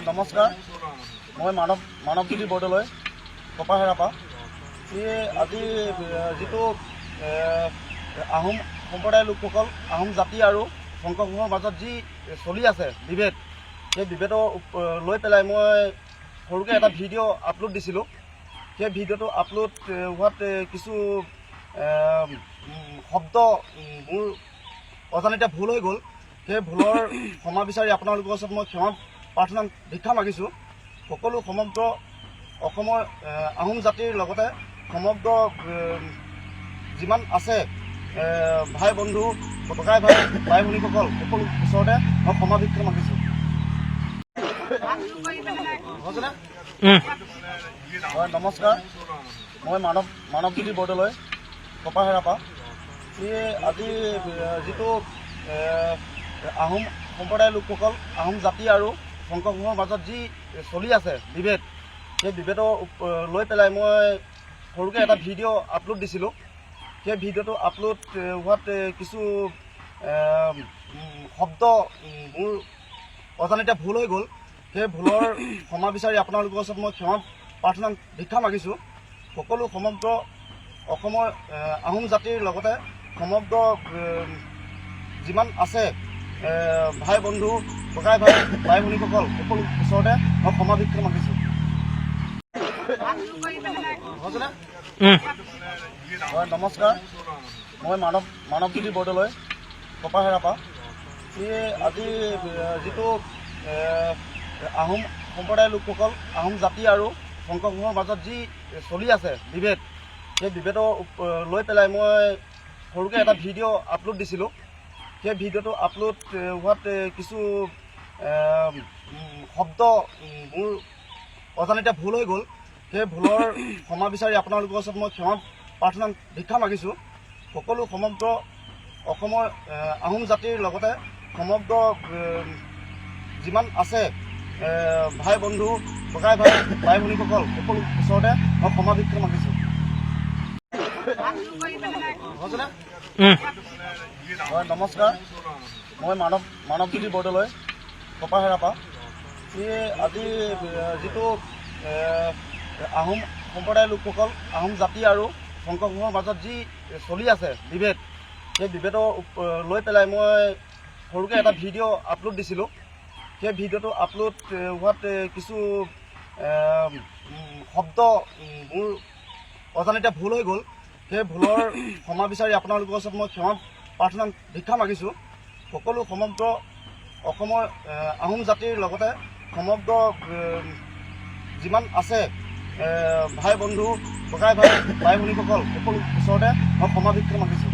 নমস্কাৰ, মই মানৱজ্যোতি বৰদলৈ কপাহেৰাৰ পৰা। আজি যিটো আহোম সম্প্ৰদায়ৰ লোকসকল, আহোম জাতি আৰু শংকৰসংঘৰ মাজত যি চলি আছে বিভেদ, সেই বিভেদক লৈ পেলাই মই সৰুকৈ এটা ভিডিঅ' আপলোড দিছিলোঁ। সেই ভিডিঅ'টো আপলোড হোৱাত কিছু শব্দ মোৰ অজানিতে ভুল হৈ গ'ল। সেই ভুলৰ ক্ষমা বিচাৰি আপোনালোকৰ ওচৰত মই ক্ষমা প্ৰাৰ্থনা ভিক্ষা মাগিছোঁ। সকলো সমগ্ৰ অসমৰ আহোম জাতিৰ লগতে সমগ্ৰ যিমান আছে ভাই বন্ধু, ককাই ভাই ভাই ভনীসকল, সকলো ওচৰতে মই ক্ষমা ভিক্ষা মাগিছোঁ। নমস্কাৰ, মই মানৱজ্যোতি বৰদলৈ কপাহেৰাৰ পৰা। আজি যিটো আহোম সম্প্ৰদায়ৰ লোকসকল, আহোম জাতি আৰু শংকৰসংঘৰ মাজত যি চলি আছে বিভেদ, সেই বিভেদক লৈ পেলাই মই সৰুকৈ এটা ভিডিঅ' আপলোড দিছিলোঁ। সেই ভিডিঅ'টো আপলোড হোৱাত কিছু শব্দ মোৰ অজানিতে ভুল হৈ গ'ল। সেই ভুলৰ ক্ষমা বিচাৰি আপোনালোকৰ ওচৰত মই ক্ষমা প্ৰাৰ্থনা ভিক্ষা মাগিছোঁ। সকলো সমগ্ৰ অসমৰ আহোম জাতিৰ লগতে সমগ্ৰ যিমান আছে ভাই বন্ধু, ককাই ভাই ভাই ভনীসকল, সকলো ওচৰতে মই ক্ষমা ভিক্ষা মাগিছোঁ। নমস্কাৰ, মই মানৱজ্যোতি বৰদলৈ কপাহেৰাৰ পৰা। আজি যিটো আহোম সম্প্ৰদায়ৰ লোকসকল, আহোম জাতি আৰু শংকৰসংঘৰ মাজত যি চলি আছে বিভেদ, সেই বিভেদক লৈ পেলাই মই সৰুকৈ এটা ভিডিঅ' আপলোড দিছিলোঁ। সেই ভিডিঅ'টো আপলোড হোৱাত কিছু শব্দ মোৰ অজানিতে ভুল হৈ গ'ল। সেই ভুলৰ ক্ষমা বিচাৰি আপোনালোকৰ ওচৰত মই ক্ষমা প্ৰাৰ্থনা ভিক্ষা মাগিছোঁ। সকলো সমগ্ৰ অসমৰ আহোম জাতিৰ লগতে সমগ্ৰ যিমান আছে ভাই বন্ধু, ককাই ভাই ভাই ভনীসকল, সকলো ওচৰতে মই ক্ষমা ভিক্ষা মাগিছোঁ। নমস্কাৰ, মই মানৱজ্যোতি বৰদলৈ কপাহেৰাৰ পৰা। আজি যিটো আহোম সম্প্ৰদায়ৰ লোকসকল, আহোম জাতি আৰু শংকৰসংঘৰ মাজত যি চলি আছে বিভেদ, সেই বিভেদক লৈ পেলাই মই সৰুকৈ এটা ভিডিঅ' আপলোড দিছিলোঁ। সেই ভিডিঅ'টো আপলোড হোৱাত কিছু শব্দ মোৰ অজানিতে ভুল হৈ গ'ল। সেই ভুলৰ ক্ষমা বিচাৰি আপোনালোকৰ ওচৰত মই ক্ষমা প্ৰাৰ্থনা ভিক্ষা মাগিছোঁ। সকলো সমগ্ৰ অসমৰ আহোম জাতিৰ লগতে সমগ্ৰ যিমান আছে ভাই বন্ধু, ককাই ভাই ভাই ভনীসকল, সকলো ওচৰতে মই ক্ষমা ভিক্ষা মাগিছোঁ।